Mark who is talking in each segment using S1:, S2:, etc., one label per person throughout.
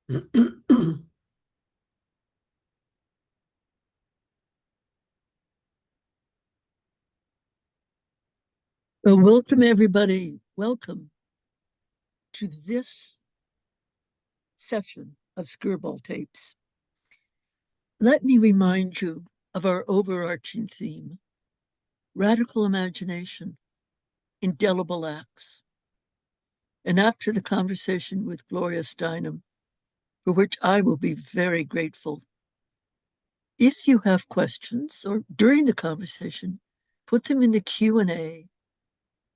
S1: Well, welcome everybody. Welcome to this session of Skirball Tapes. Let me remind you of our overarching theme: radical imagination, indelible acts. And after the conversation with Gloria Steinem, for which I will be very grateful, if you have questions or during the conversation, put them in the Q&A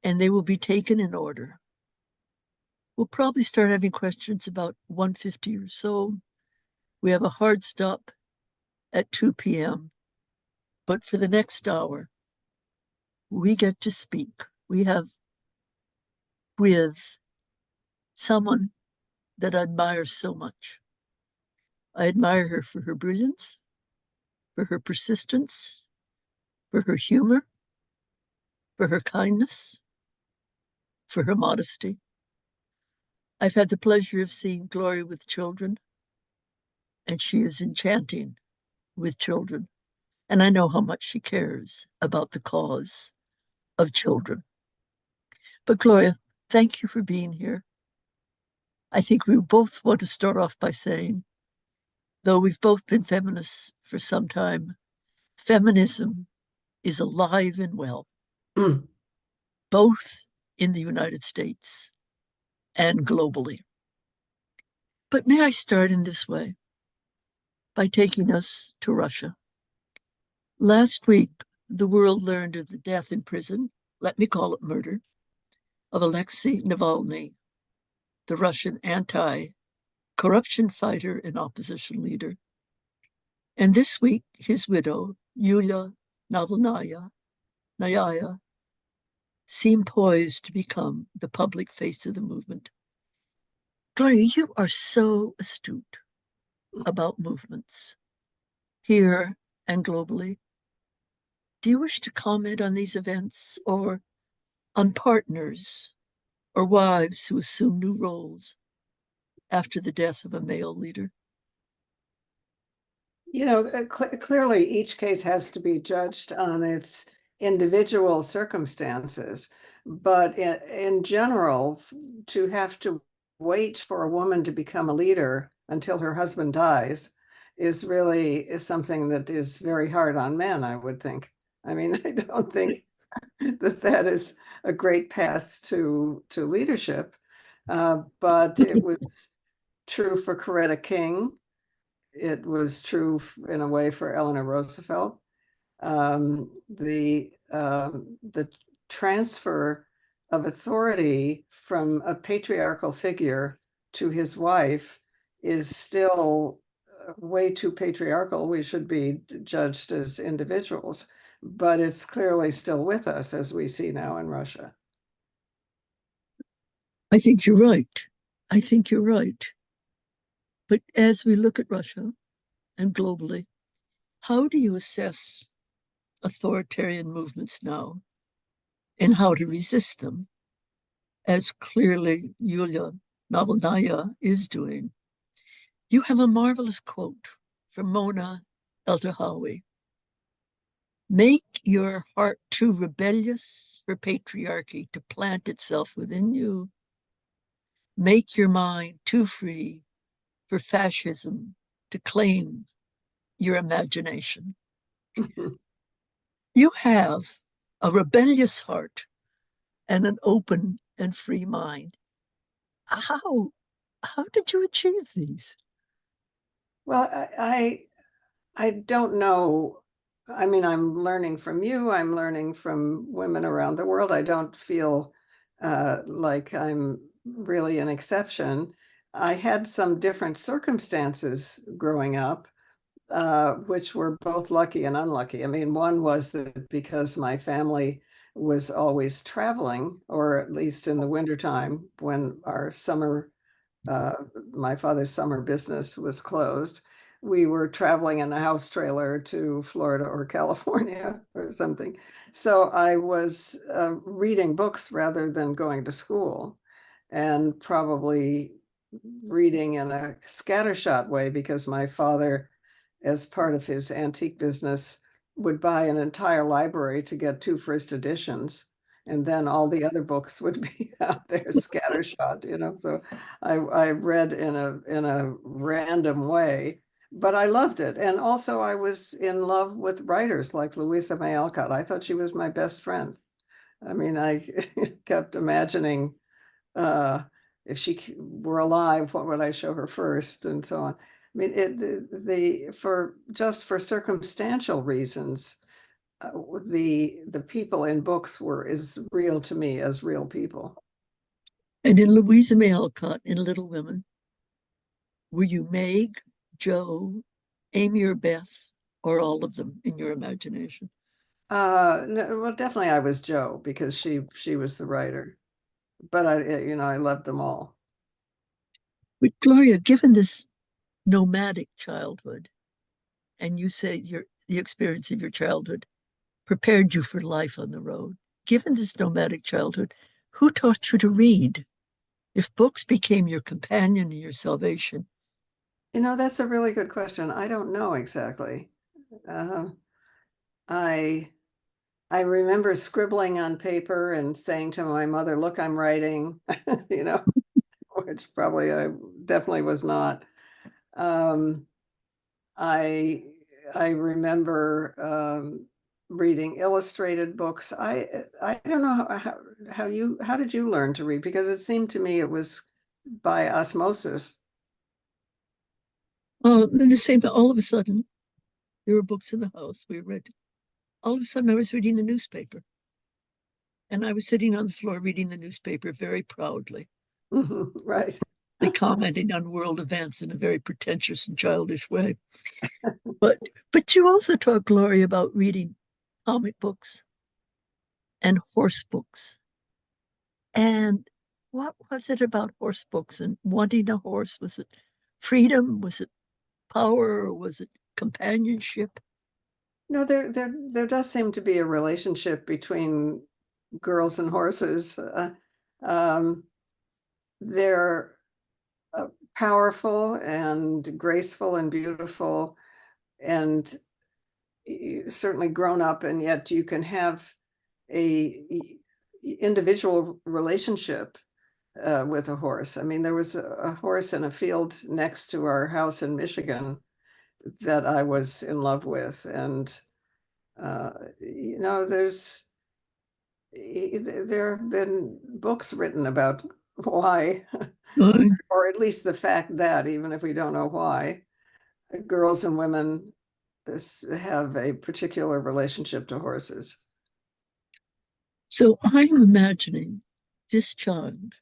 S1: and they will be taken in order. We'll probably start having questions about 1:50 or so. We have a hard stop at 2 p.m. But for the next hour, we get to speak. We have with someone that I admire so much. I admire her for her brilliance, for her persistence, for her humor, for her kindness, for her modesty. I've had the pleasure of seeing Gloria with children, and she is enchanting with children. And I know how much she cares about the cause of children. But Gloria, thank you for being here. I think we both want to start off by saying, though we've both been feminists for some time, feminism is alive and well, both in the United States and globally. But may I start in this way by taking us to Russia? Last week, the world learned of the death in prison, let me call it murder, of Alexei Navalny, the Russian anti-corruption fighter and opposition leader. And this week, his widow, Yulia Navalnaya, seemed poised to become the public face of the movement. Gloria, you are so astute about movements here and globally. Do you wish to comment on these events or on partners or wives who assume new roles after the death of a male leader?
S2: You know, clearly each case has to be judged on its individual circumstances, but in general, to have to wait for a woman to become a leader until her husband dies is something that is very hard on men, I would think. I mean, I don't think that is a great path to leadership, but it was true for Coretta King. It was true in a way for Eleanor Roosevelt. The transfer of authority from a patriarchal figure to his wife is still way too patriarchal. We should be judged as individuals, but it's clearly still with us, as we see now in Russia.
S1: I think you're right. I think you're right. But as we look at Russia and globally, how do you assess authoritarian movements now and how to resist them, as clearly Yulia Navalnaya is doing? You have a marvelous quote from Mona Eltahawy. Make your heart too rebellious for patriarchy to plant itself within you. Make your mind too free for fascism to claim your imagination. You have a rebellious heart and an open and free mind. How did you achieve these?
S2: Well, I don't know. I mean, I'm learning from you. I'm learning from women around the world. I don't feel like I'm really an exception. I had some different circumstances growing up, which were both lucky and unlucky. I mean, one was that because my family was always traveling, or at least in the wintertime when our summer, my father's summer business was closed, we were traveling in a house trailer to Florida or California or something. So I was reading books rather than going to school, and probably reading in a scattershot way because my father, as part of his antique business, would buy an entire library to get two first editions, and then all the other books would be out there scattershot, you know. So I read in a random way, but I loved it. And also I was in love with writers like Louisa May Alcott. I thought she was my best friend. I mean, I kept imagining uh, if she were alive, what would I show her first, and so on. I mean, for just for circumstantial reasons, the people in books were as real to me as real people.
S1: And in Louisa May Alcott, in Little Women, were you Meg, Jo, Amy, or Beth, or all of them in your imagination?
S2: No, well, definitely I was Joe because she was the writer, but I loved them all.
S1: But Gloria, given this nomadic childhood, and you say the experience of your childhood prepared you for life on the road, given this nomadic childhood, who taught you to read? If books became your companion and your salvation,
S2: That's a really good question. I don't know exactly. Uh, I I remember scribbling on paper and saying to my mother, "Look, I'm writing," you know, which probably I definitely was not. Um, I I remember reading illustrated books. I don't know how did you learn to read? Because it seemed to me it was by osmosis.
S1: then the same, all of a sudden, there were books in the house. We read. All of a sudden, I was reading the newspaper. And I was sitting on the floor reading the newspaper very proudly,
S2: Right.
S1: commenting on world events in a very pretentious and childish way. But you also taught Gloria about reading comic books and horse books. And what was it about horse books and wanting a horse? Was it freedom? Was it power? Or was it companionship?
S2: No, there does seem to be a relationship between girls and horses. Um, they're powerful and graceful and beautiful and certainly grown up, and yet you can have a individual relationship with a horse. I mean, there was a horse in a field next to our house in Michigan that I was in love with, and uh, there's there have been books written about why,
S1: Uh,
S2: or at least the fact that, even if we don't know why, girls and women have a particular relationship to horses.
S1: so I'm imagining this child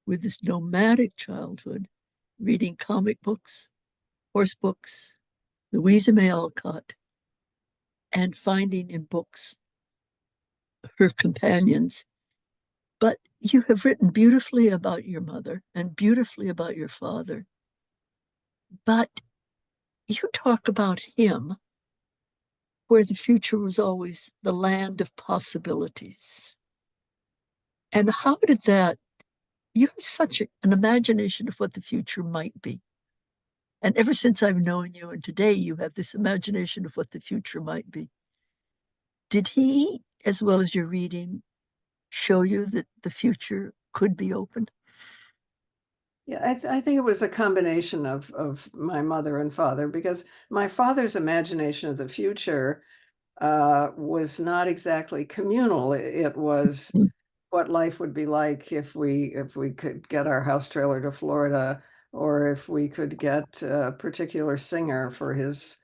S1: with this nomadic childhood reading comic books, horse books, Louisa May Alcott, and finding in books her companions. But you have written beautifully about your mother and beautifully about your father. But you talk about him where the future was always the land of possibilities. And how did that, you have such an imagination of what the future might be. And ever since I've known you, and today you have this imagination of what the future might be. Did he, as well as your reading, show you that the future could be open?
S2: Yeah, I think it was a combination of my mother and father because my father's imagination of the future was not exactly communal. It was what life would be like if we could get our house trailer to Florida, or if we could get a particular singer for his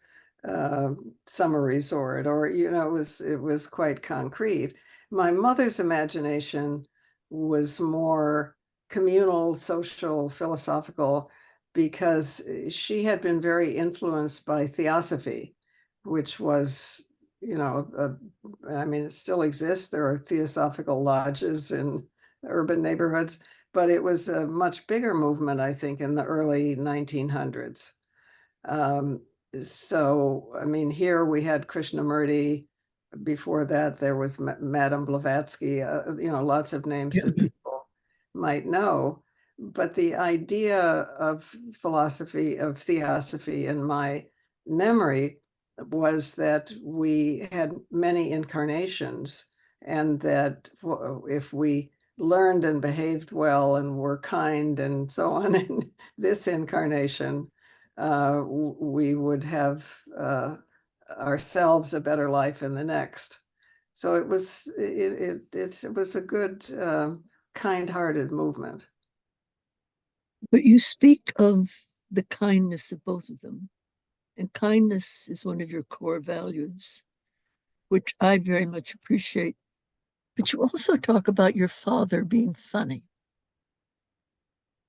S2: uh, summer resort, or it was quite concrete. My mother's imagination was more communal, social, philosophical, because she had been very influenced by theosophy, which was, I mean, it still exists. There are theosophical lodges in urban neighborhoods, but it was a much bigger movement, I think, in the early 1900s. Um, so, I mean, here we had Krishnamurti. Before that, there was Madame Blavatsky, lots of names
S1: Yeah.
S2: that people might know. but the idea of philosophy, of theosophy in my memory was that we had many incarnations, and that if we learned and behaved well and were kind and so on in this incarnation, we would have ourselves a better life in the next. So it was a good, kind-hearted movement.
S1: But you speak of the kindness of both of them, and kindness is one of your core values, which I very much appreciate. But you also talk about your father being funny,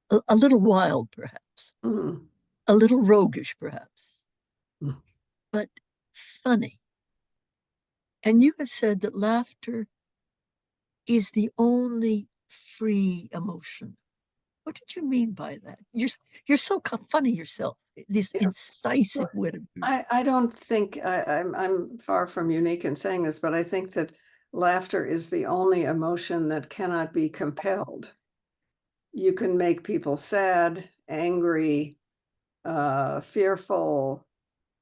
S1: a little wild, perhaps,
S2: Mm.
S1: a little roguish, perhaps,
S2: Mm.
S1: but funny. And you have said that laughter is the only free emotion. What did you mean by that? You're so funny yourself. This
S2: Yeah.
S1: incisive
S2: Well,
S1: wit of yours.
S2: I don't think I'm far from unique in saying this, but I think that laughter is the only emotion that cannot be compelled. You can make people sad, angry, fearful,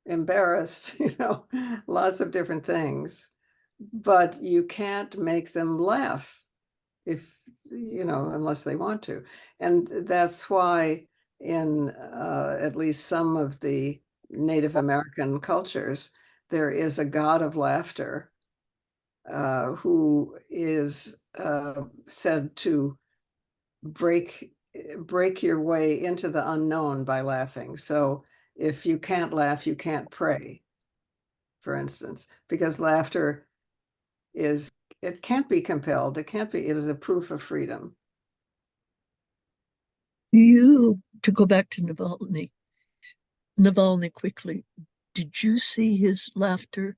S2: embarrassed, lots of different things, but you can't make them laugh if, unless they want to. And that's why in at least some of the Native American cultures, there is a god of laughter who is said to break your way into the unknown by laughing. So if you can't laugh, you can't pray, for instance, because laughter is, it can't be compelled. It can't be, it is a proof of freedom.
S1: To go back to Navalny quickly, did you see his laughter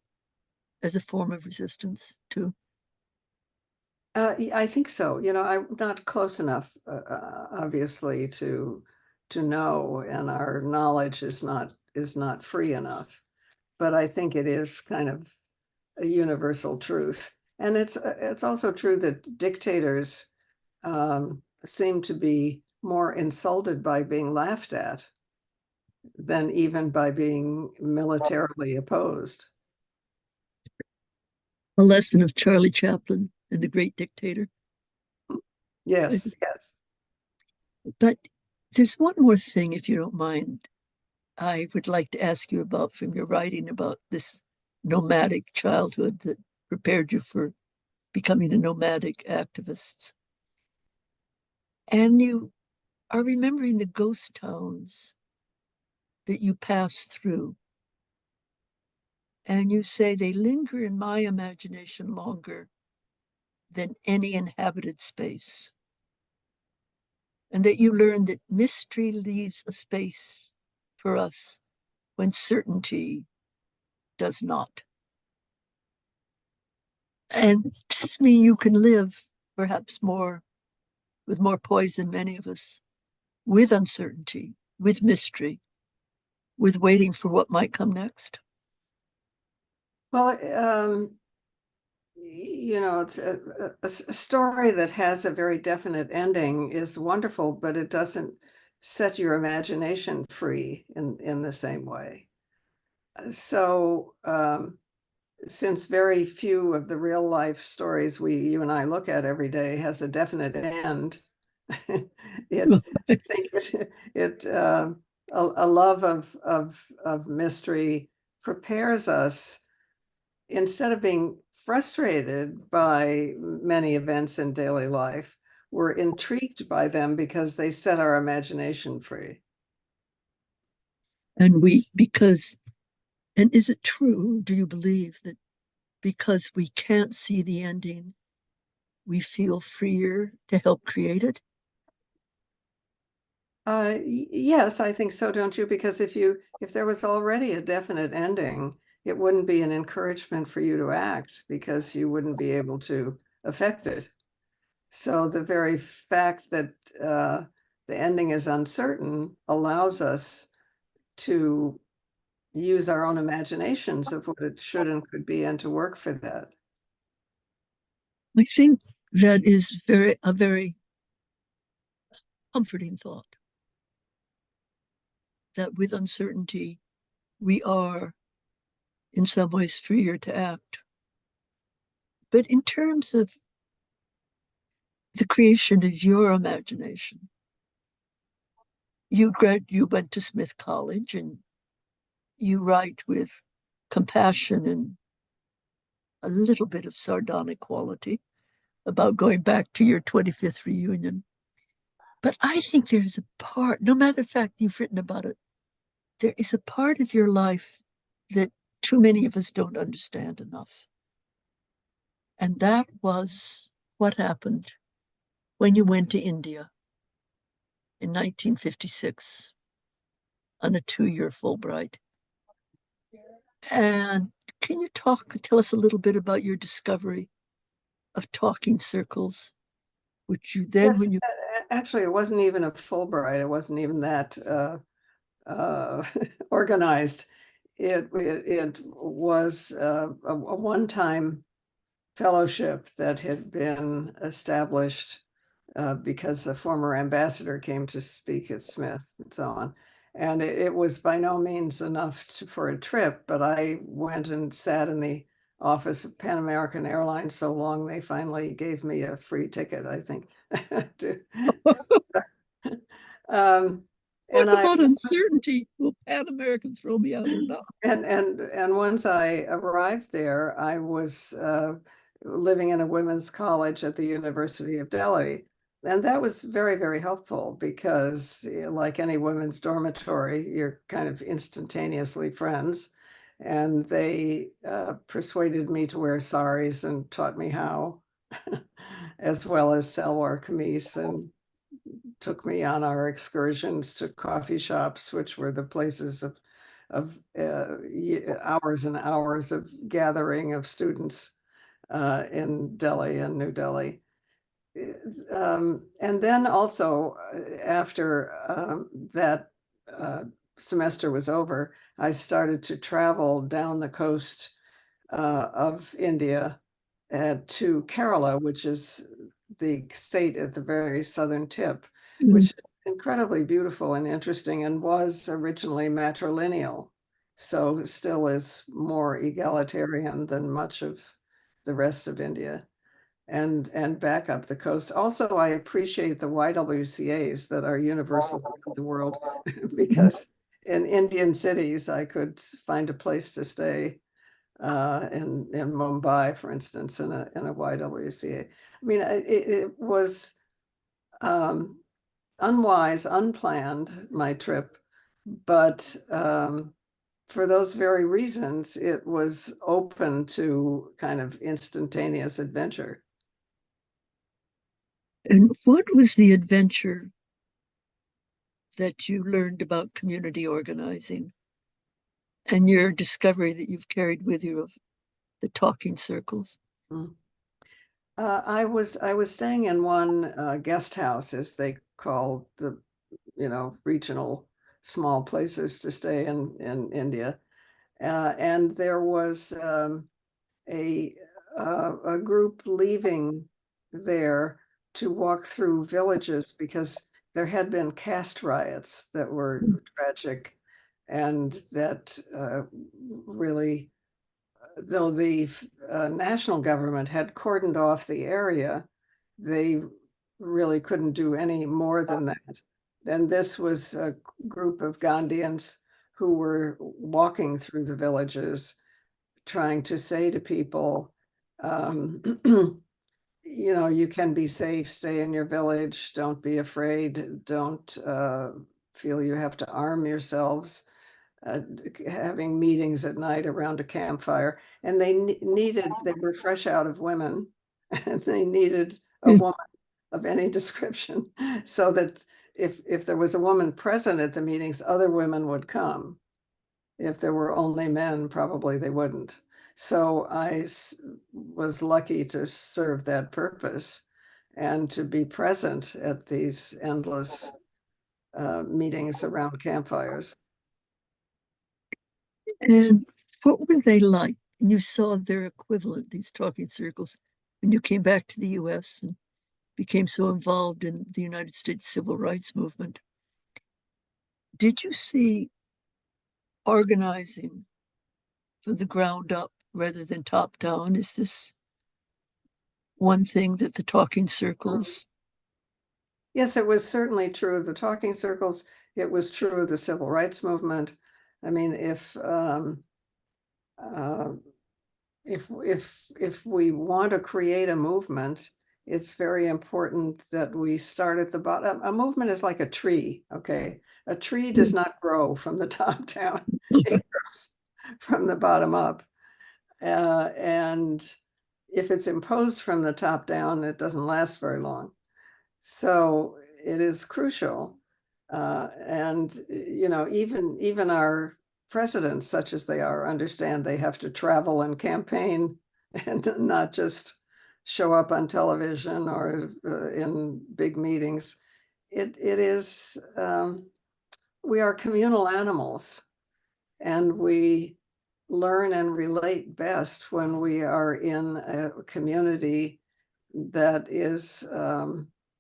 S1: as a form of resistance too?
S2: I think so. I'm not close enough, obviously, to know, and our knowledge is not free enough. But I think it is kind of a universal truth, and it's also true that dictators seem to be more insulted by being laughed at than even by being militarily opposed.
S1: A lesson of Charlie Chaplin and the Great Dictator.
S2: Yes, yes.
S1: But there's one more thing, if you don't mind, I would like to ask you about from your writing about this nomadic childhood that prepared you for becoming a nomadic activist. And you are remembering the ghost towns that you passed through. And you say they linger in my imagination longer than any inhabited space. And that you learn that mystery leaves a space for us when certainty does not. And this means you can live perhaps more with more poise than many of us, with uncertainty, with mystery, with waiting for what might come next.
S2: Well, it's a story that has a very definite ending is wonderful, but it doesn't set your imagination free in the same way. So, since very few of the real life stories you and I look at every day has a definite end, it, I think a love of mystery prepares us, instead of being frustrated by many events in daily life, we're intrigued by them because they set our imagination free.
S1: And is it true? Do you believe that because we can't see the ending, we feel freer to help create it?
S2: Yes, I think so, don't you? Because if there was already a definite ending, it wouldn't be an encouragement for you to act because you wouldn't be able to affect it. So the very fact that the ending is uncertain allows us to use our own imaginations of what it should and could be, and to work for that.
S1: I think that is very comforting thought that with uncertainty, we are in some ways freer to act. But in terms of the creation of your imagination, you went to Smith College and you write with compassion and a little bit of sardonic quality about going back to your 25th reunion. But I think there's a part, no matter the fact you've written about it, there is a part of your life that too many of us don't understand enough. And that was what happened when you went to India in 1956 on a 2-year Fulbright. And can you tell us a little bit about your discovery of talking circles, which you then,
S2: Yes,
S1: when you,
S2: actually, it wasn't even a Fulbright. It wasn't even that organized. It was a one-time fellowship that had been established because the former ambassador came to speak at Smith and so on. And it was by no means enough for a trip, but I went and sat in the office of Pan American Airlines so long they finally gave me a free ticket, I think. to, um, and
S1: talk
S2: I
S1: about uncertainty. Will Pan American throw me out or not?
S2: and once I arrived there, I was living in a women's college at the University of Delhi. And that was very, very helpful because, like any women's dormitory, you're kind of instantaneously friends. And they persuaded me to wear saris and taught me how, as well as salwar kameez, and took me on our excursions to coffee shops, which were the places of hours and hours of gathering of students in Delhi and New Delhi. And then also after that semester was over, I started to travel down the coast of India to Kerala, which is the state at the very southern tip,
S1: Mm.
S2: which is incredibly beautiful and interesting and was originally matrilineal. So still is more egalitarian than much of the rest of India and back up the coast. Also, I appreciate the YWCAs that are universal around the world because in Indian cities, I could find a place to stay in Mumbai, for instance, in a YWCA. I mean, it was um, unwise, unplanned, my trip, but for those very reasons, it was open to kind of instantaneous adventure.
S1: And what was the adventure that you learned about community organizing and your discovery that you've carried with you of the talking circles?
S2: Mm. I was staying in one guest house, as they call the regional small places to stay in India, and there was a a group leaving there to walk through villages because there had been caste riots that were tragic, and that really, though the national government had cordoned off the area, they really couldn't do any more than that. And this was a group of Gandhians who were walking through the villages, trying to say to people, um, you can be safe, stay in your village, don't be afraid, don't feel you have to arm yourselves, uh, having meetings at night around a campfire. And they were fresh out of women, and they needed a woman of any description so that if there was a woman present at the meetings, other women would come. If there were only men, probably they wouldn't. So was lucky to serve that purpose and to be present at these endless meetings around campfires.
S1: And what were they like? You saw their equivalent, these talking circles, when you came back to the US. And became so involved in the United States civil rights movement. Did you see organizing from the ground up rather than top down? Is this one thing that the talking circles?
S2: Yes, it was certainly true of the talking circles. It was true of the civil rights movement. I mean, uh, if we want to create a movement, it's very important that we start at the bottom. A movement is like a tree, okay? A tree does not grow from the top down. It grows from the bottom up. And if it's imposed from the top down, it doesn't last very long. So it is crucial. And even our presidents, such as they are, understand they have to travel and campaign and not just show up on television or in big meetings. It is we are communal animals, and we learn and relate best when we are in a community that is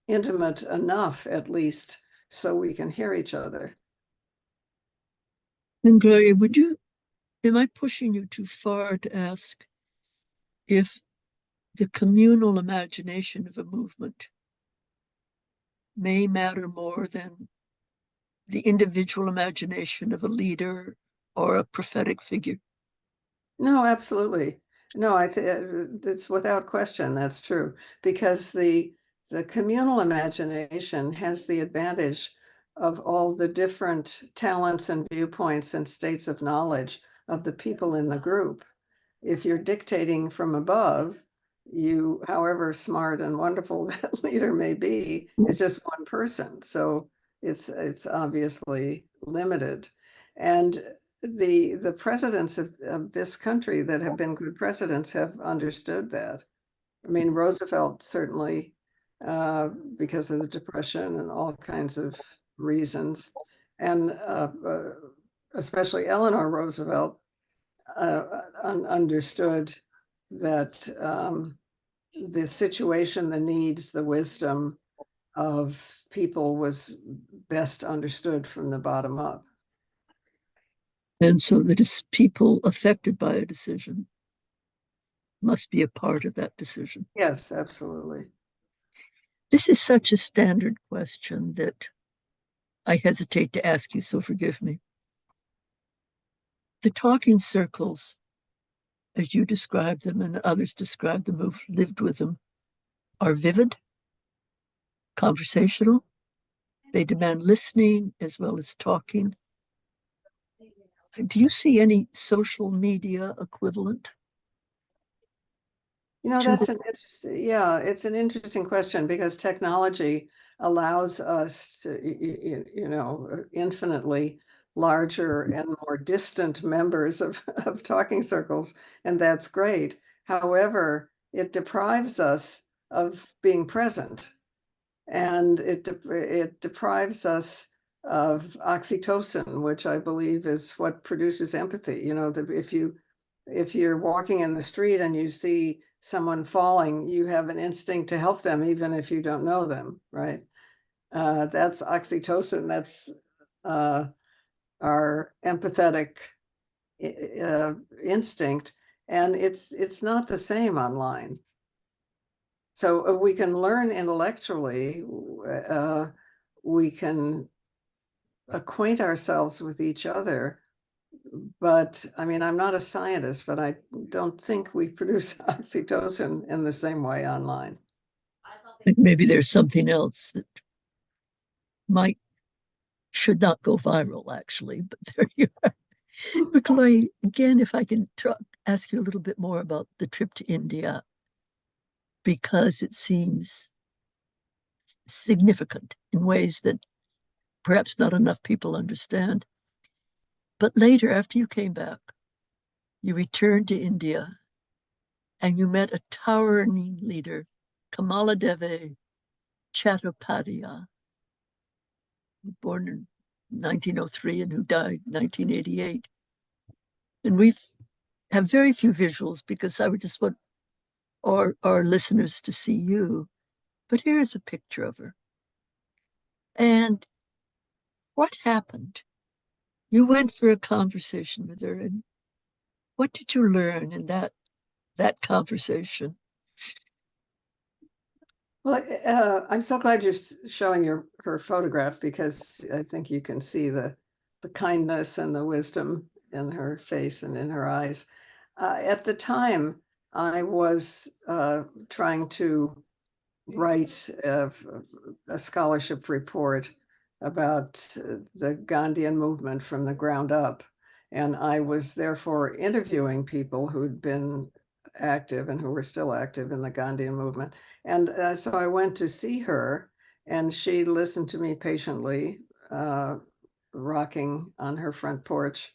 S2: intimate enough, at least, so we can hear each other.
S1: And Gloria, am I pushing you too far to ask if the communal imagination of a movement may matter more than the individual imagination of a leader or a prophetic figure?
S2: No, absolutely. No, it's without question, that's true, because the communal imagination has the advantage of all the different talents and viewpoints and states of knowledge of the people in the group. If you're dictating from above, however smart and wonderful that leader may be, it's just one person. So it's obviously limited. And the presidents of this country that have been good presidents have understood that. I mean, Roosevelt certainly, because of the Depression and all kinds of reasons, and especially Eleanor Roosevelt understood that the situation, the needs, the wisdom of people was best understood from the bottom up.
S1: And so that people affected by a decision must be a part of that decision.
S2: Yes, absolutely.
S1: This is such a standard question that I hesitate to ask you, so forgive me. The talking circles, as you describe them and others describe them who've lived with them, are vivid, conversational. They demand listening as well as talking. Do you see any social media equivalent to
S2: That's yeah, it's an interesting question because technology allows us to, infinitely larger and more distant members of talking circles, and that's great. However, it deprives us of being present, and it deprives us of oxytocin, which I believe is what produces empathy. That if you're walking in the street and you see someone falling, you have an instinct to help them, even if you don't know them, right? That's oxytocin. That's our empathetic instinct, and it's not the same online. So we can learn intellectually. We can acquaint ourselves with each other. But I mean, I'm not a scientist, but I don't think we produce oxytocin in the same way online.
S1: maybe there's something else that might should not go viral, actually, but there you are. But Chloe, again, if I can ask you a little bit more about the trip to India, because it seems significant in ways that perhaps not enough people understand. But later, after you came back, you returned to India and you met a towering leader, Kamaladevi Chattopadhyay, born in 1903 and who died in 1988. And we have very few visuals because I would just want our listeners to see you. But here is a picture of her. And what happened? You went for a conversation with her, and what did you learn in that conversation?
S2: Well, I'm so glad you're showing her photograph, because I think you can see the kindness and the wisdom in her face and in her eyes. At the time, I was trying to write a scholarship report about the Gandhian movement from the ground up. And I was therefore interviewing people who'd been active and who were still active in the Gandhian movement. And so I went to see her, and she listened to me patiently, uh, rocking on her front porch.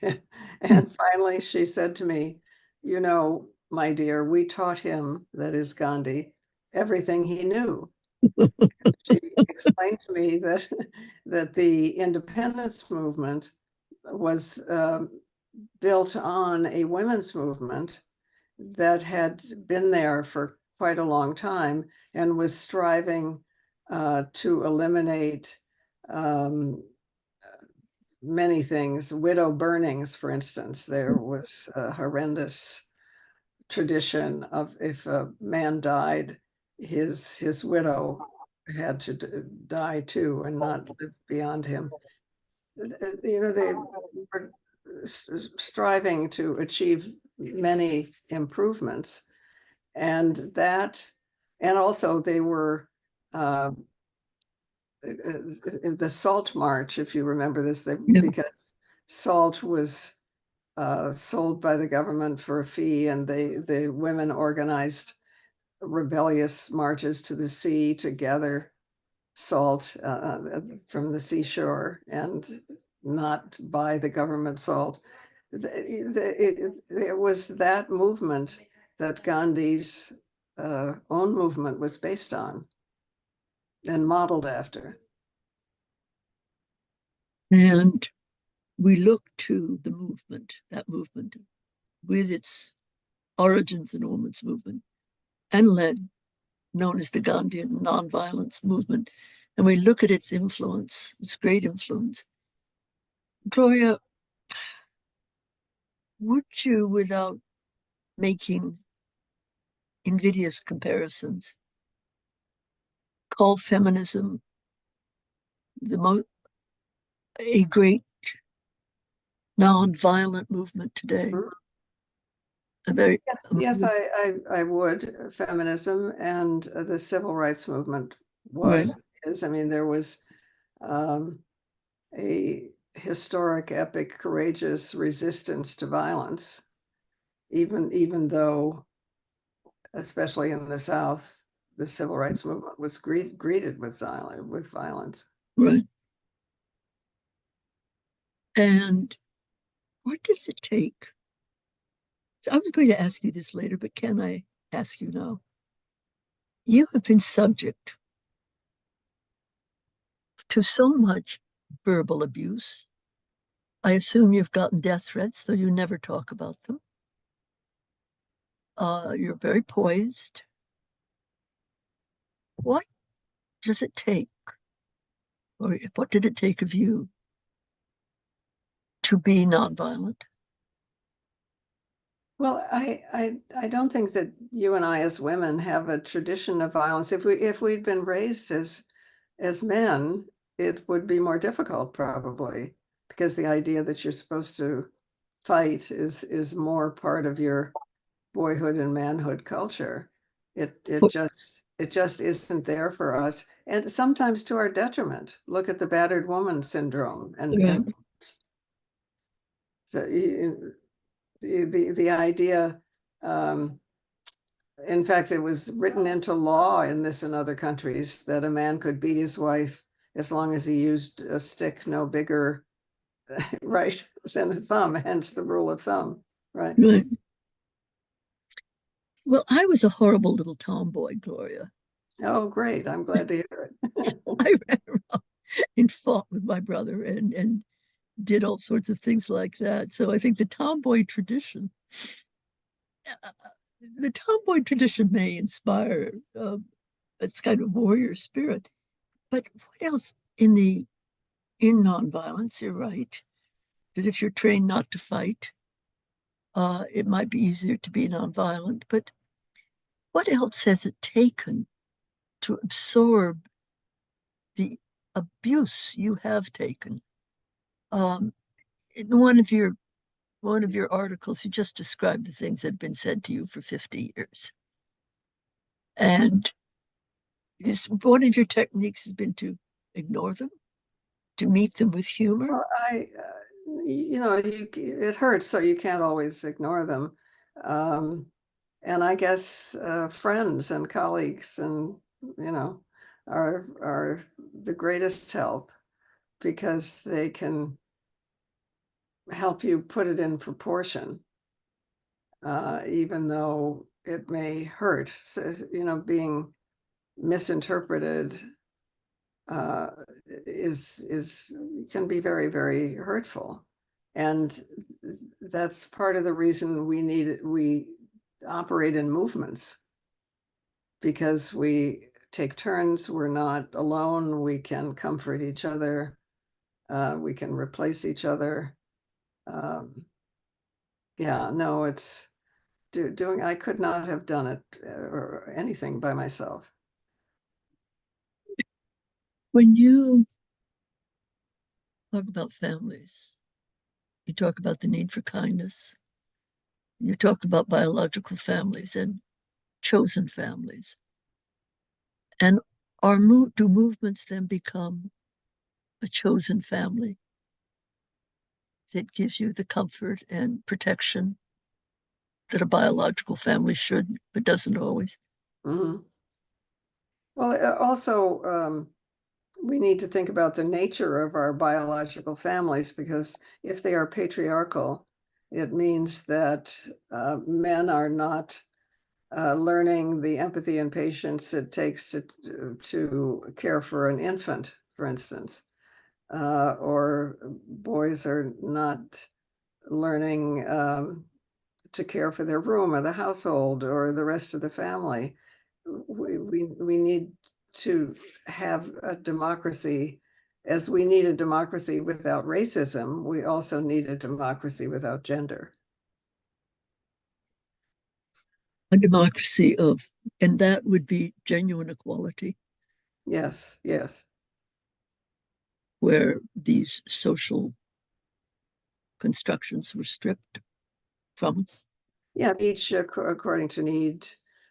S2: And finally she said to me, "You know, my dear, we taught him," that is Gandhi, "everything he knew." She explained to me that that the independence movement was built on a women's movement that had been there for quite a long time and was striving to eliminate um, many things. Widow burnings, for instance. There was a horrendous tradition of, if a man died, his widow had to die too and not live beyond him. You know, they were striving to achieve many improvements, and also they were uh, the Salt March, if you remember this,
S1: Yeah,
S2: because salt was sold by the government for a fee, and the women organized rebellious marches to the sea to gather salt from the seashore and not buy the government salt. It was that movement that Gandhi's own movement was based on and modeled after.
S1: and we look to the movement, that movement, with its origins in women's movement and led, known as the Gandhian nonviolence movement, and we look at its influence, its great influence. Gloria, would you, without making invidious comparisons, call feminism a great nonviolent movement today?
S2: Mhm.
S1: A very
S2: Yes, I would. Feminism and the civil rights movement
S1: right,
S2: is. I mean, there was um, a historic, epic, courageous resistance to violence, even though, especially in the South, the civil rights movement was greeted with violence.
S1: right. And what does it take? So I was going to ask you this later, but can I ask you now? You have been subject to so much verbal abuse. I assume you've gotten death threats, though you never talk about them. You're very poised. What does it take, or what did it take of you to be nonviolent?
S2: Well, I don't think that you and I as women have a tradition of violence. If we'd been raised as men, it would be more difficult probably, because the idea that you're supposed to fight is more part of your boyhood and manhood culture. It just isn't there for us, and sometimes to our detriment. Look at the battered woman syndrome, and
S1: Right,
S2: the the idea. Um, in fact, it was written into law in this and other countries that a man could beat his wife as long as he used a stick no bigger, right, than a thumb, hence the rule of thumb, right?
S1: right. Well, I was a horrible little tomboy, Gloria.
S2: Oh, great. I'm glad to hear
S1: So
S2: it.
S1: I ran around and fought with my brother and did all sorts of things like that. So I think uh, the tomboy tradition may inspire it's kind of warrior spirit. But what else in nonviolence? You're right that if you're trained not to fight, it might be easier to be nonviolent. But what else has it taken to absorb the abuse you have taken? In one of your articles, you just described the things that have been said to you for 50 years. And is one of your techniques has been to ignore them, to meet them with humor?
S2: Well, it hurts, so you can't always ignore them. Um, and I guess friends and colleagues and are the greatest help because they can help you put it in proportion, even though it may hurt. So, being misinterpreted uh, is can be very, very hurtful. And that's part of the reason we operate in movements, because we take turns, we're not alone, we can comfort each other, we can replace each other. Um, yeah, no, it's doing, I could not have done it or anything by myself.
S1: When you talk about families, you talk about the need for kindness, you talk about biological families and chosen families. And do movements then become a chosen family that gives you the comfort and protection that a biological family should, but doesn't always?
S2: Mhm. Well, also, we need to think about the nature of our biological families, because if they are patriarchal, it means that men are not learning the empathy and patience it takes to care for an infant, for instance, or boys are not learning to care for their room or the household or the rest of the family. We need to have a democracy. As we need a democracy without racism, we also need a democracy without gender.
S1: A democracy of, and that would be genuine equality,
S2: Yes, yes.
S1: where these social constructions were stripped from us.
S2: Yeah, each according to need,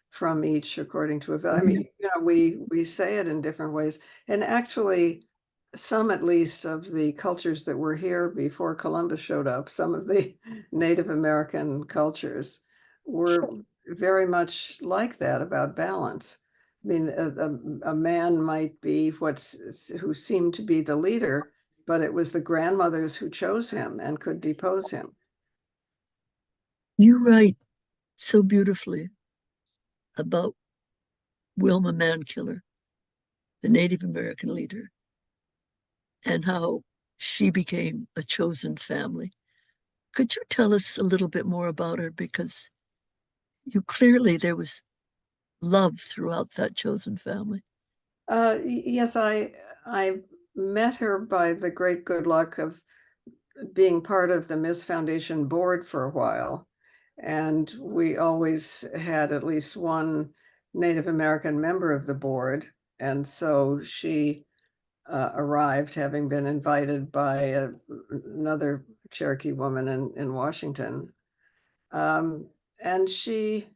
S2: from each according to I
S1: Mhm.
S2: mean, we say it in different ways. And actually, some at least of the cultures that were here before Columbus showed up, some of the Native American cultures were very much like that about balance. I mean, a man might be who seemed to be the leader, but it was the grandmothers who chose him and could depose him.
S1: You write so beautifully about Wilma Mankiller, the Native American leader, and how she became a chosen family. Could you tell us a little bit more about her? Because you clearly, there was love throughout that chosen family.
S2: Yes, I met her by the great good luck of being part of the Miss Foundation board for a while, and we always had at least one Native American member of the board, and so she arrived, having been invited by another Cherokee woman in Washington, um, and she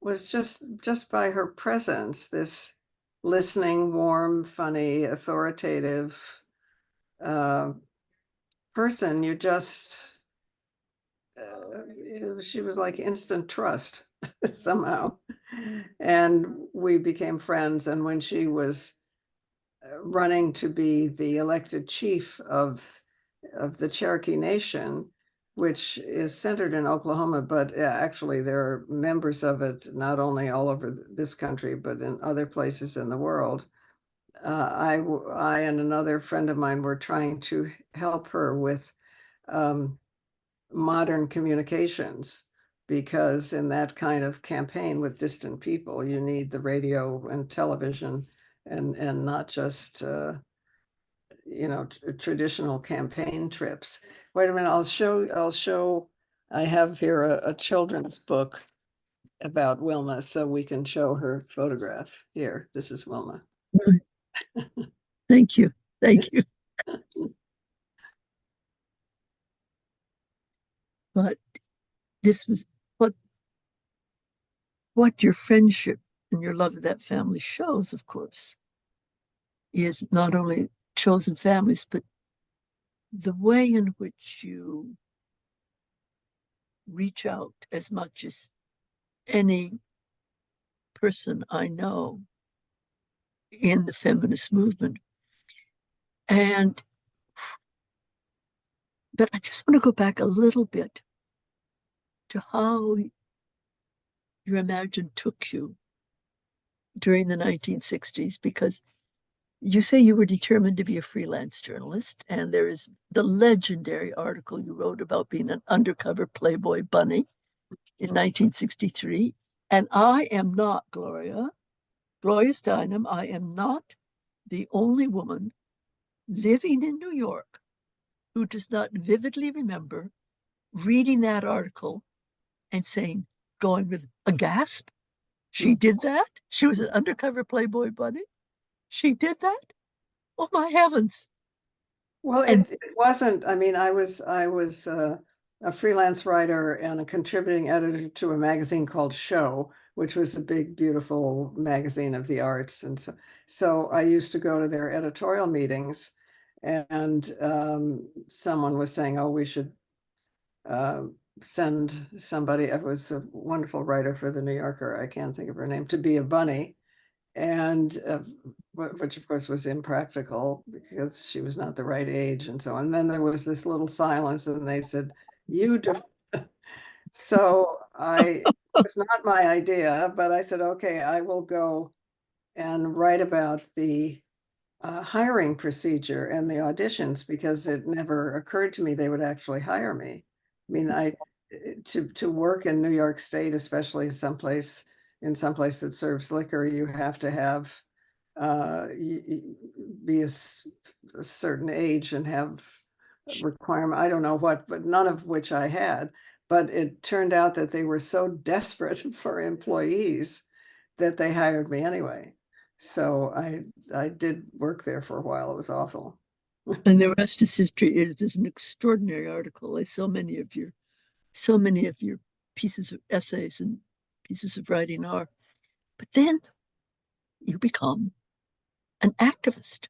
S2: was just by her presence, this listening, warm, funny, authoritative uh, person. She was like instant trust somehow. And we became friends. And when she was running to be the elected chief of the Cherokee Nation, which is centered in Oklahoma, but actually there are members of it not only all over this country, but in other places in the world. I and another friend of mine were trying to help her with um, modern communications, because in that kind of campaign with distant people, you need the radio and television and not just traditional campaign trips. Wait a minute, I'll show. I have here a children's book about Wilma, so we can show her photograph. Here, this is Wilma.
S1: Thank you. Thank you. But this was what your friendship and your love of that family shows, of course, is not only chosen families, but the way in which you reach out as much as any person I know in the feminist movement. And, but I just want to go back a little bit to how your Imagine took you during the 1960s, because you say you were determined to be a freelance journalist, and there is the legendary article you wrote about being an undercover Playboy bunny in 1963. And I am not Gloria Steinem. I am not the only woman living in New York who does not vividly remember reading that article and saying, going with a gasp, she did that? She was an undercover Playboy bunny? She did that? Oh my heavens.
S2: Well,
S1: And
S2: it wasn't, I mean, I was a freelance writer and a contributing editor to a magazine called Show, which was a big, beautiful magazine of the arts. And so I used to go to their editorial meetings, and someone was saying, oh, we should uh, send somebody. It was a wonderful writer for the New Yorker, I can't think of her name, to be a bunny. And which of course was impractical because she was not the right age and so on. And then there was this little silence, and they said, you do. So it was not my idea, but I said, okay, I will go and write about the hiring procedure and the auditions, because it never occurred to me they would actually hire me. I mean, to work in New York State, especially in some place that serves liquor, you have to have be a certain age and have a requirement. I don't know what, but none of which I had. But it turned out that they were so desperate for employees that they hired me anyway. So I did work there for a while. It was awful.
S1: the rest is history. It is an extraordinary article, like so many of your pieces of essays and pieces of writing are. But then you become an activist.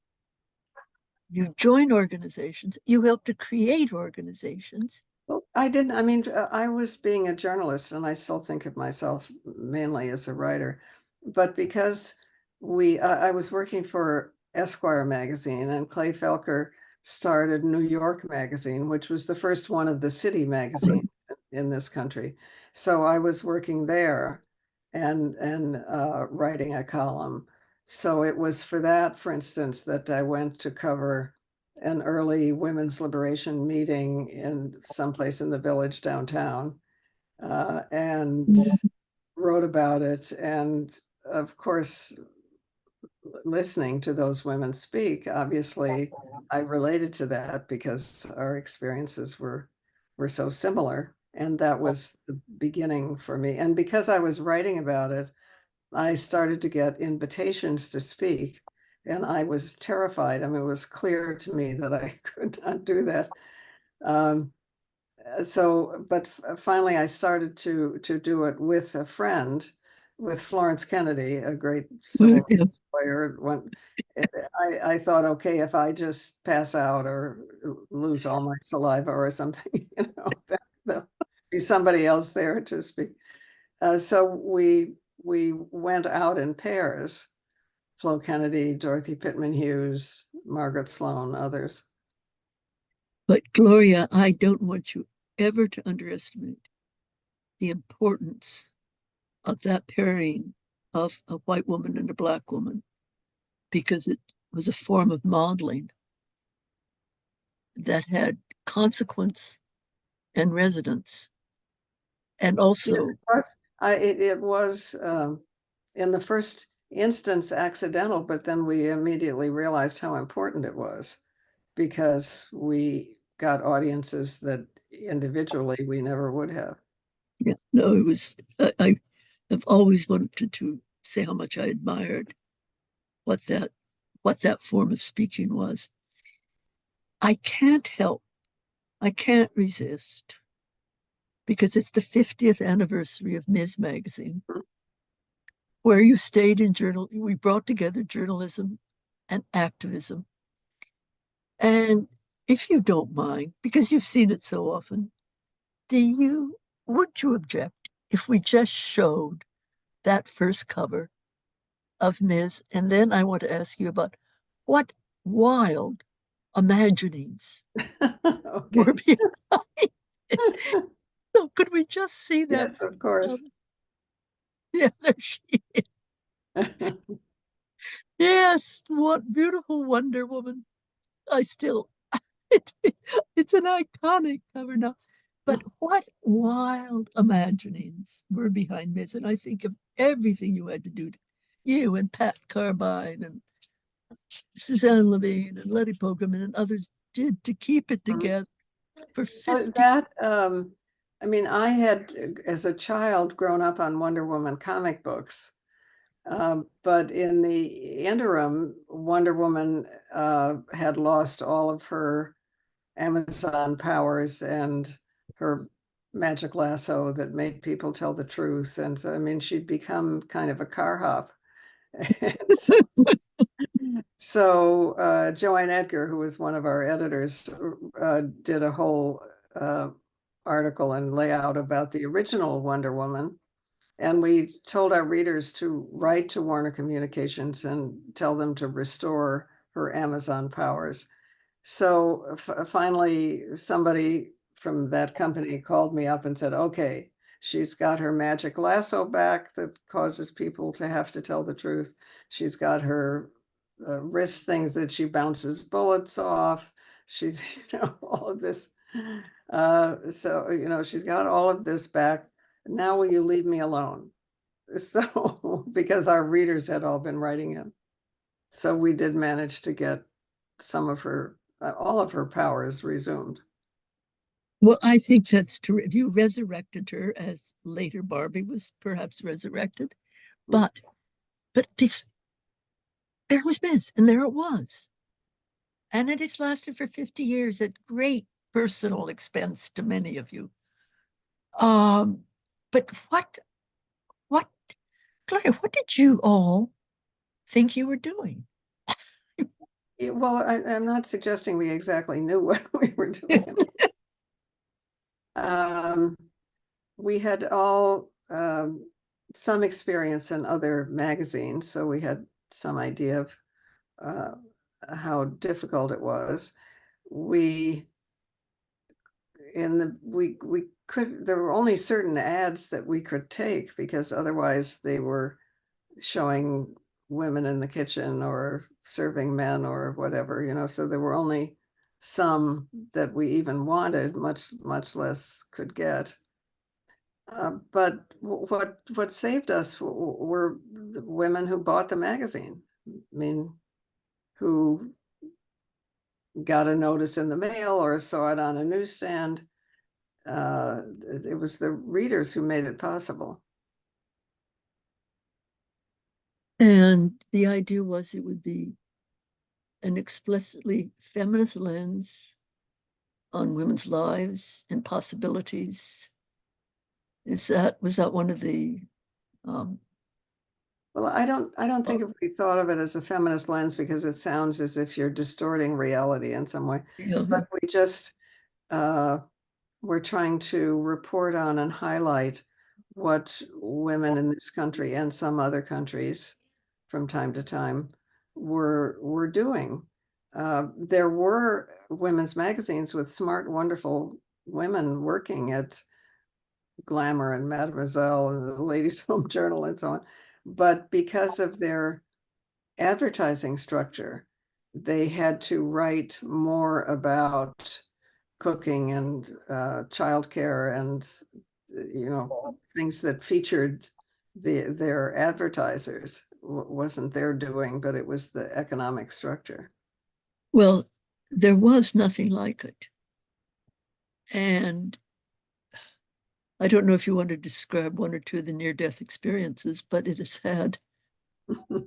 S1: You join organizations, you help to create organizations.
S2: Well, I didn't, I mean, I was being a journalist, and I still think of myself mainly as a writer. But because I was working for Esquire magazine, and Clay Felker started New York magazine, which was the first one of the city magazines in this country. So I was working there and writing a column. So it was for that, for instance, that I went to cover an early women's liberation meeting in someplace in the village downtown, and wrote about it. And of course, listening to those women speak, obviously, I related to that because our experiences were so similar. And that was the beginning for me. And because I was writing about it, I started to get invitations to speak, and I was terrified. I mean, it was clear to me that I could not do that. Um, but finally, I started to do it with a friend, with Florence Kennedy, a great civil rights lawyer. I thought, okay, if I just pass out or lose all my saliva or something, there'll be somebody else there to speak. So we went out in pairs, Flo Kennedy, Dorothy Pittman Hughes, Margaret Sloan, others.
S1: But Gloria, I don't want you ever to underestimate the importance of that pairing of a white woman and a black woman, because it was a form of modeling that had consequence and resonance. And
S2: Yes,
S1: also,
S2: it was. It was in the first instance accidental, but then we immediately realized how important it was because we got audiences that individually we never would have.
S1: yeah, no, it was, I have always wanted to say how much I admired what that what that form of speaking was. I can't help, I can't resist because it's the 50th anniversary of Ms. Magazine, where you stayed in journal. We brought together journalism and activism. And if you don't mind, because you've seen it so often, would you object if we just showed that first cover of Ms.? And then I want to ask you about what wild imaginings were
S2: Okay.
S1: behind it. So could we just see that?
S2: Yes, of course.
S1: Um, yeah, there she is. Yes, what beautiful Wonder Woman. I still, it, it's an iconic cover now. But what wild imaginings were behind Ms. And I think of everything you had to do, you and Pat Carbine and Suzanne Levine and Letty Pokerman and others did to keep it together for 50.
S2: That, I mean, I had, as a child, grown up on Wonder Woman comic books. But in the interim, Wonder Woman had lost all of her Amazon powers and her magic lasso that made people tell the truth. And so, I mean, she'd become kind of a car hop. And so Joanne Edgar, who was one of our editors, did a whole article and layout about the original Wonder Woman. And we told our readers to write to Warner Communications and tell them to restore her Amazon powers. So finally, somebody from that company called me up and said, okay, she's got her magic lasso back that causes people to have to tell the truth. She's got her wrist things that she bounces bullets off. She's, all of this. So, she's got all of this back. Now will you leave me alone? So, because our readers had all been writing in. So we did manage to get some of her, all of her powers resumed.
S1: Well, I think that's true. You resurrected her as later Barbie was perhaps resurrected. But this there was Ms. and there it was. And it has lasted for 50 years at great personal expense to many of you. Um, but what, Gloria, what did you all think you were doing?
S2: Well, I'm not suggesting we exactly knew what we were doing. Um, we had all some experience in other magazines, so we had some idea of uh, how difficult it was. We we could there were only certain ads that we could take because otherwise they were showing women in the kitchen or serving men or whatever. So there were only some that we even wanted, much less could get. But what saved us were the women who bought the magazine. I mean, who got a notice in the mail or saw it on a newsstand. It was the readers who made it possible.
S1: And the idea was it would be an explicitly feminist lens on women's lives and possibilities. Was that one of the um,
S2: Well, I don't
S1: uh,
S2: think if we thought of it as a feminist lens because it sounds as if you're distorting reality in some way.
S1: yeah,
S2: But we just uh, we're trying to report on and highlight what women in this country and some other countries from time to time were doing. There were women's magazines with smart, wonderful women working at Glamour and Mademoiselle and the Ladies' Home Journal and so on. But because of their advertising structure, they had to write more about cooking and childcare and things that featured their advertisers. Wasn't their doing, but it was the economic structure.
S1: Well, there was nothing like it. And I don't know if you want to describe one or two of the near-death experiences, but it has had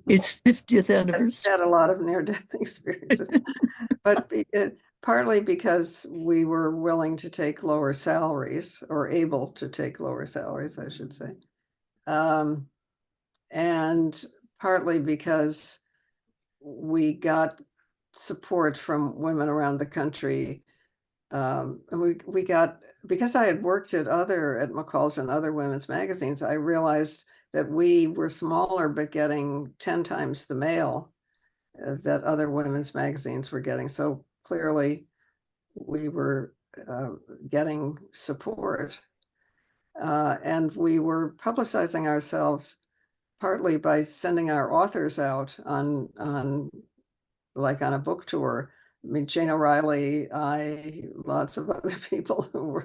S1: its 50th
S2: I've
S1: anniversary.
S2: had a lot of near-death experiences, but partly because we were willing to take lower salaries, or able to take lower salaries, I should say. And partly because we got support from women around the country. And we got, because I had worked at McCall's and other women's magazines, I realized that we were smaller, but getting 10 times the mail that other women's magazines were getting. So clearly we were getting support. And we were publicizing ourselves partly by sending our authors out on like on a book tour. I mean, Jane O'Reilly, lots of other people who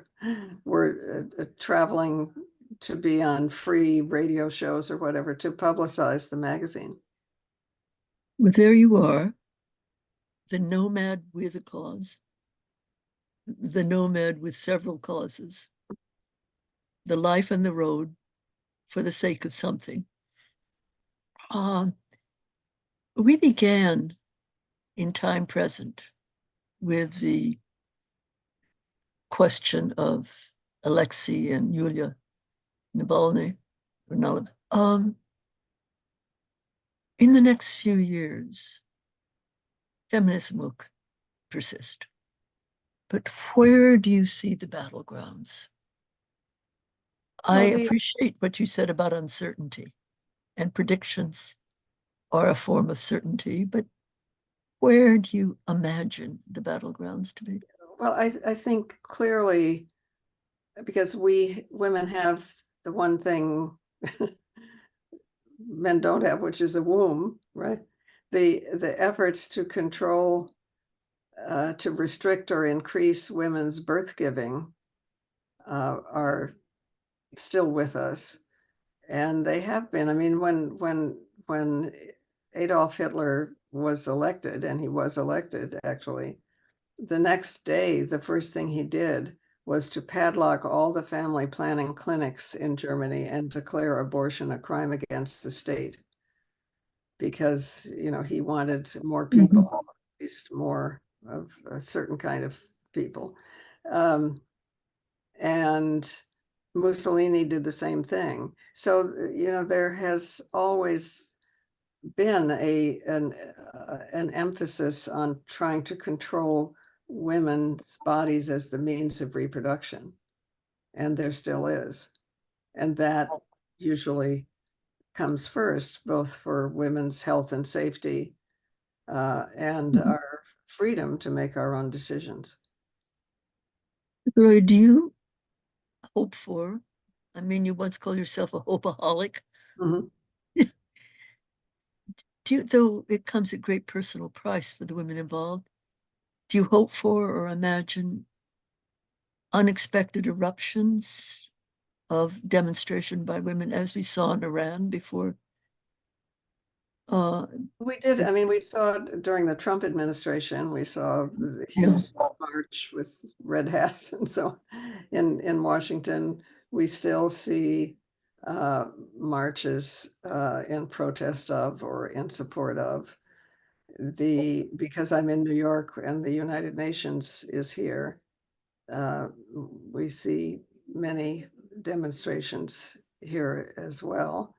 S2: were traveling to be on free radio shows or whatever to publicize the magazine.
S1: Well, there you are, the nomad with a cause, the nomad with several causes, the life on the road for the sake of something. We began in time present with the question of Alexei and Yulia Navalny. In the next few years, feminism will persist. But where do you see the battlegrounds? I
S2: Well,
S1: appreciate what you said about uncertainty, and predictions are a form of certainty, but where do you imagine the battlegrounds to be?
S2: I think clearly, because we women have the one thing men don't have, which is a womb, right? The efforts to control, to restrict or increase women's birth giving are still with us, and they have been. I mean, when Adolf Hitler was elected, and he was elected actually, the next day, the first thing he did was to padlock all the family planning clinics in Germany and declare abortion a crime against the state, because he wanted more people, at least more of a certain kind of people. And Mussolini did the same thing. So there has always been an emphasis on trying to control women's bodies as the means of reproduction, and there still is, and that usually comes first, both for women's health and safety, and our freedom to make our own decisions.
S1: Gloria, do you hope for? I mean, you once called yourself a hopeaholic.
S2: Mhm.
S1: Though it comes at great personal price for the women involved, do you hope for or imagine unexpected eruptions of demonstration by women, as we saw in Iran before?
S2: We did. I mean, we saw during the Trump administration, we saw the
S1: Yeah.
S2: huge march with red hats and so in Washington. We still see marches in protest of or in support of because I'm in New York and the United Nations is here. We see many demonstrations here as well.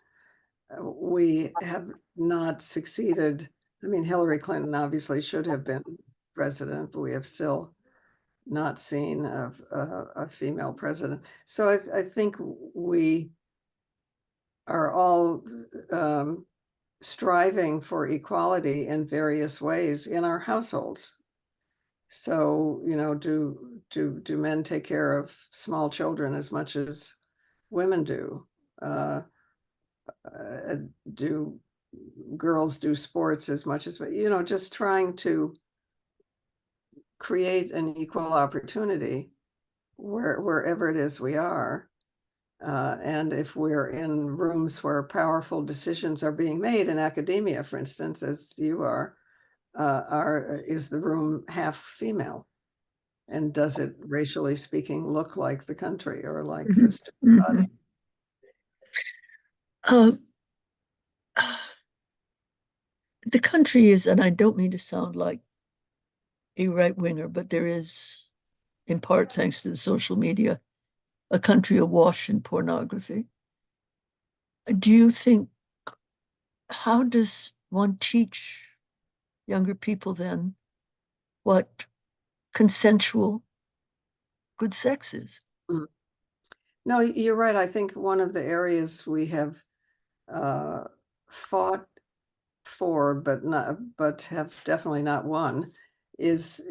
S2: We have not succeeded. I mean, Hillary Clinton obviously should have been president, but we have still not seen a female president. So I think we are all striving for equality in various ways in our households. So, do men take care of small children as much as women do? Do girls do sports as much as, just trying to create an equal opportunity wherever it is we are. And if we're in rooms where powerful decisions are being made in academia, for instance, as you are is the room half female? And does it, racially speaking, look like the country or like the
S1: Mhm,
S2: student
S1: mhm.
S2: body?
S1: Uh, the country is, and I don't mean to sound like a right winger, but there is, in part thanks to the social media, a country awash in pornography. Do you think, how does one teach younger people then what consensual good sex is?
S2: Mm. No, you're right. I think one of the areas we have uh, fought for, but have definitely not won, is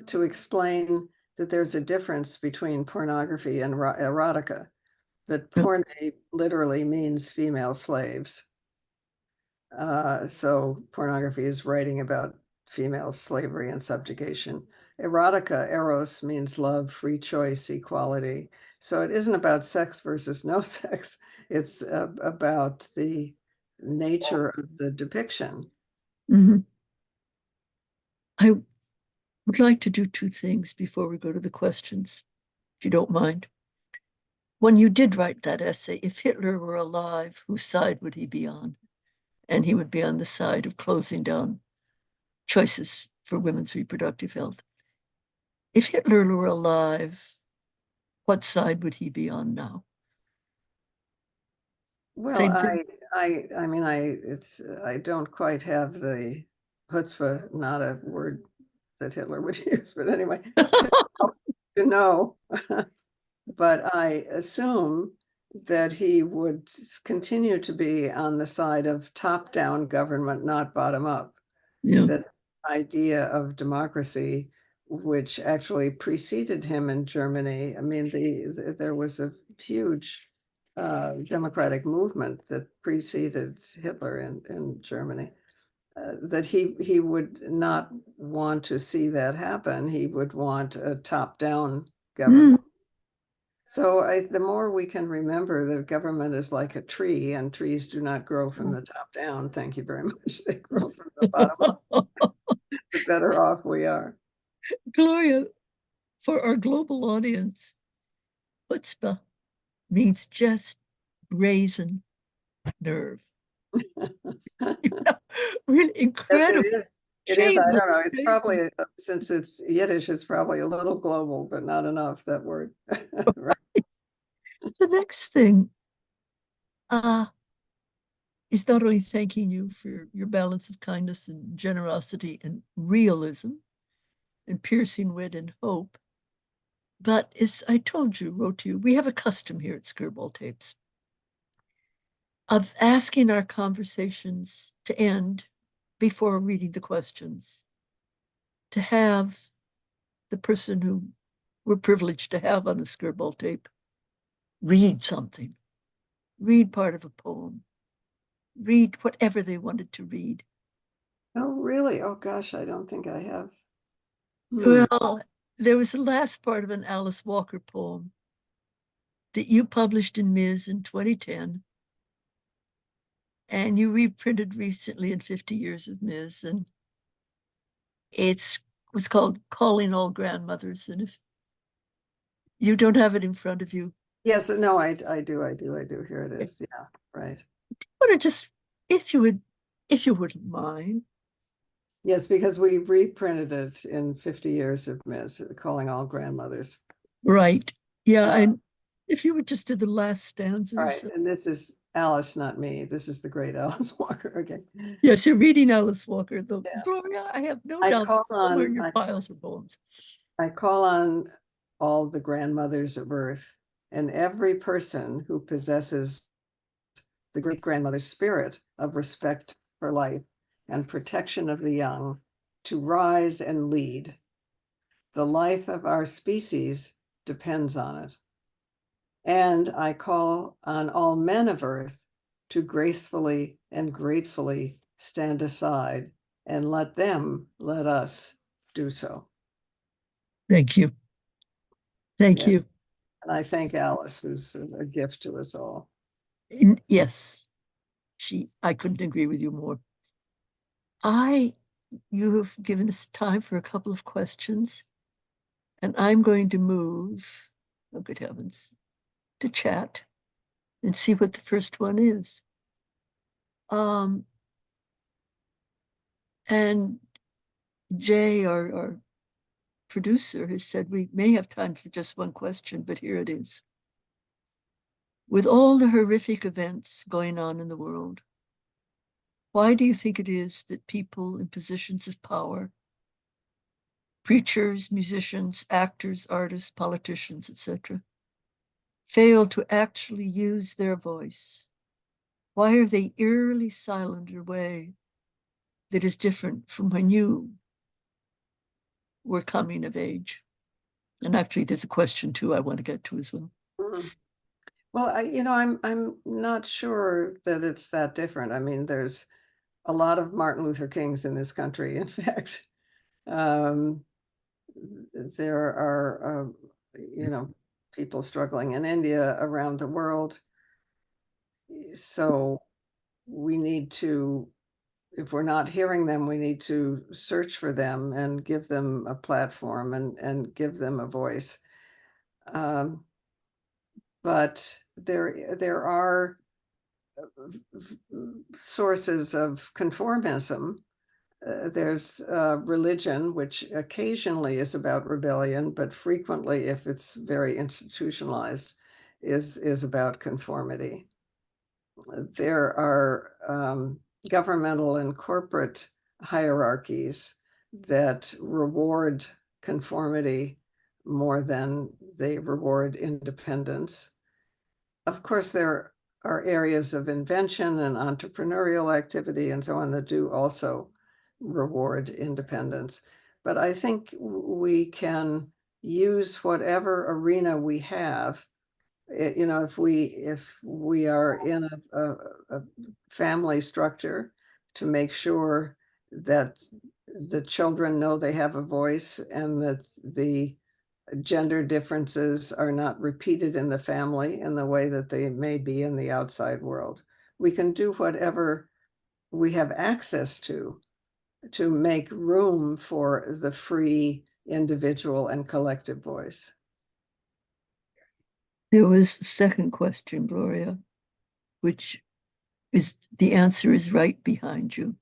S2: to explain that there's a difference between pornography and erotica. That
S1: Yeah.
S2: porn literally means female slaves. So pornography is writing about female slavery and subjugation. Erotica, eros, means love, free choice, equality. So it isn't about sex versus no sex. It's about the nature of the depiction.
S1: Mhm. I would like to do two things before we go to the questions, if you don't mind. When you did write that essay, if Hitler were alive, whose side would he be on? And he would be on the side of closing down choices for women's reproductive health. If Hitler were alive, what side would he be on now?
S2: Well,
S1: Same thing.
S2: I mean, I don't quite have the chutzpah, not a word that Hitler would use, but anyway, to to know. But I assume that he would continue to be on the side of top-down government, not bottom-up.
S1: Yeah.
S2: That idea of democracy, which actually preceded him in Germany. I mean, there was a huge democratic movement that preceded Hitler in Germany. That he would not want to see that happen. He would want a top-down
S1: Mm.
S2: government. So the more we can remember that government is like a tree and trees do not grow from the top down, thank you very much, they grow from the bottom up, the better off we are.
S1: Gloria, for our global audience, chutzpah means just brazen nerve. Really
S2: Yes, it
S1: incredible,
S2: is. It is. I
S1: shameless
S2: don't know. It's
S1: brazen.
S2: probably, since it's Yiddish, it's probably a little global, but not enough, that word. Right.
S1: The next thing uh, is not only thanking you for your balance of kindness and generosity and realism and piercing wit and hope, but as I told you, wrote to you, we have a custom here at Skirball Tapes of asking our conversations to end before reading the questions, to have the person who we're privileged to have on a Skirball tape read something, read part of a poem, read whatever they wanted to read.
S2: Oh, really? Oh, gosh, I don't think I have. Hmm.
S1: Well, there was the last part of an Alice Walker poem that you published in Ms. in 2010, and you reprinted recently in 50 Years of Ms. And it's was called Calling All Grandmothers. And if you don't have it in front of you,
S2: Yes, no, I do. Here it
S1: I
S2: is. Yeah, right.
S1: want to just, if you would, if you wouldn't mind,
S2: Yes, because we reprinted it in 50 Years of Ms., Calling All Grandmothers.
S1: right? Yeah,
S2: Uh,
S1: and if you would just do the last stanza
S2: all
S1: or
S2: right,
S1: so.
S2: and this is Alice, not me. This is the great Alice Walker. Okay.
S1: Yes, you're reading Alice Walker, though.
S2: Yeah.
S1: Gloria, I have no
S2: I
S1: doubt
S2: call
S1: that somewhere in
S2: on
S1: your
S2: I,
S1: piles are poems.
S2: I call on all the grandmothers of Earth and every person who possesses the great grandmother spirit of respect for life and protection of the young to rise and lead. The life of our species depends on it. And I call on all men of earth to gracefully and gratefully stand aside and let them let us do so.
S1: Thank you. Thank
S2: Yes.
S1: you.
S2: And I thank Alice, who's a gift to us all.
S1: Yes, I couldn't agree with you more. I, you have given us time for a couple of questions, and I'm going to move, oh good heavens, to chat and see what the first one is. And Jay, our producer, has said we may have time for just one question, but here it is. With all the horrific events going on in the world, why do you think it is that people in positions of power, preachers, musicians, actors, artists, politicians, etc., fail to actually use their voice? Why are they eerily silent in a way that is different from when you were coming of age? And actually, there's a question too I want to get to as well.
S2: Mm. Well, I'm not sure that it's that different. I mean, there's a lot of Martin Luther Kings in this country. In fact, um, there are, people struggling in India, around the world. So we need to, if we're not hearing them, we need to search for them and give them a platform and give them a voice. Um, but there are sources of conformism. There's religion, which occasionally is about rebellion, but frequently, if it's very institutionalized, is about conformity. There are governmental and corporate hierarchies that reward conformity more than they reward independence. Of course, there are areas of invention and entrepreneurial activity and so on that do also reward independence. But I think we can use whatever arena we have. If we are in a family structure, to make sure that the children know they have a voice and that the gender differences are not repeated in the family in the way that they may be in the outside world. We can do whatever we have access to make room for the free individual and collective voice.
S1: There was a second question, Gloria, which is the answer is right behind you.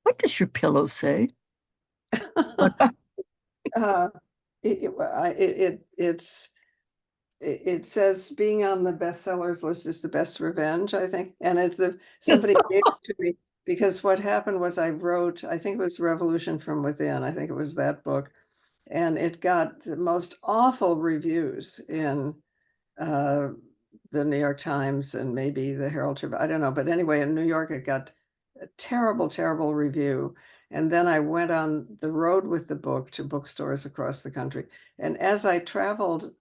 S1: What does your pillow say?
S2: uh, it's it says being on the bestsellers list is the best revenge, I think. And it's somebody gave it to me because what happened was I wrote, I think it was Revolution from Within. I think it was that book. And it got the most awful reviews in uh, the New York Times and maybe the Herald Tribune. I don't know. But anyway, in New York, it got a terrible, terrible review. And then I went on the road with the book to bookstores across the country. And as I traveled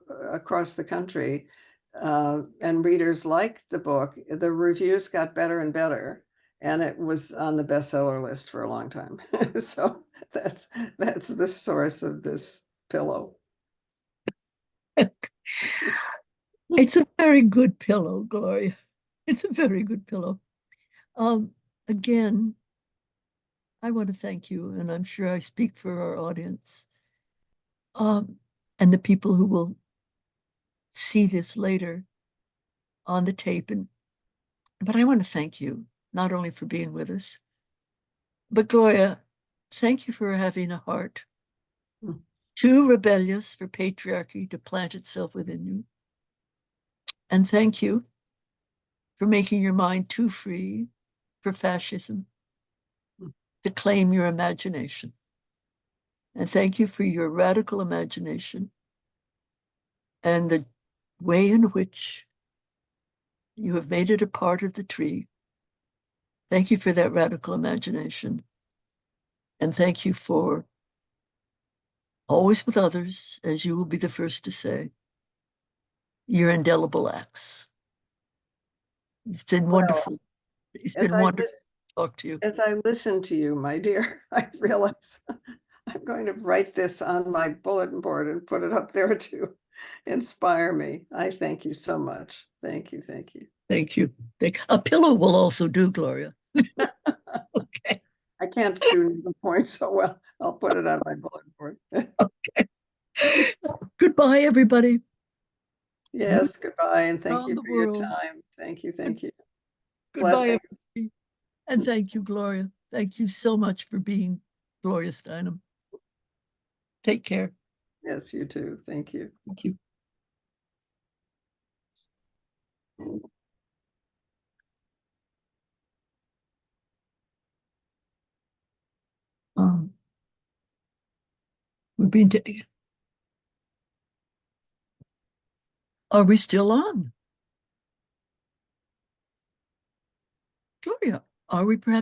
S2: across the country, and readers liked the book, the reviews got better and better. And it was on the bestseller list for a long time. So that's the source of this pillow.
S1: It's a very good pillow, Gloria. It's a very good pillow. Um, Again, I want to thank you, and I'm sure I speak for our audience, and the people who will see this later on the tape. But I want to thank you not only for being with us, but Gloria, thank you for having a heart
S2: Mm.
S1: too rebellious for patriarchy to plant itself within you. And thank you for making your mind too free for fascism to claim your imagination. And thank you for your radical imagination and the way in which you have made it a part of the tree. Thank you for that radical imagination. And thank you for always with others, as you will be the first to say, your indelible acts. It's been
S2: Well,
S1: wonderful. It's
S2: as
S1: been
S2: I
S1: wonderful
S2: lis-
S1: to talk to you.
S2: as I listen to you, my dear, I realize I'm going to write this on my bulletin board and put it up there too. inspire me. I thank you so much. Thank you. Thank you.
S1: Thank you. A pillow will also do, Gloria. Okay.
S2: I can't do the point so well. I'll put it on my bulletin board.
S1: Okay. Goodbye, everybody.
S2: Yes, goodbye, and thank
S1: Around
S2: you
S1: the
S2: for your
S1: world.
S2: time. Thank you. Thank you.
S1: Goodbye,
S2: Blessings.
S1: everybody. And thank you, Gloria. Thank you so much for being Gloria Steinem. Take care.
S2: Yes, you too. Thank you.
S1: Thank you. Um, we're being taken. Are we still on? Gloria, are we perhaps?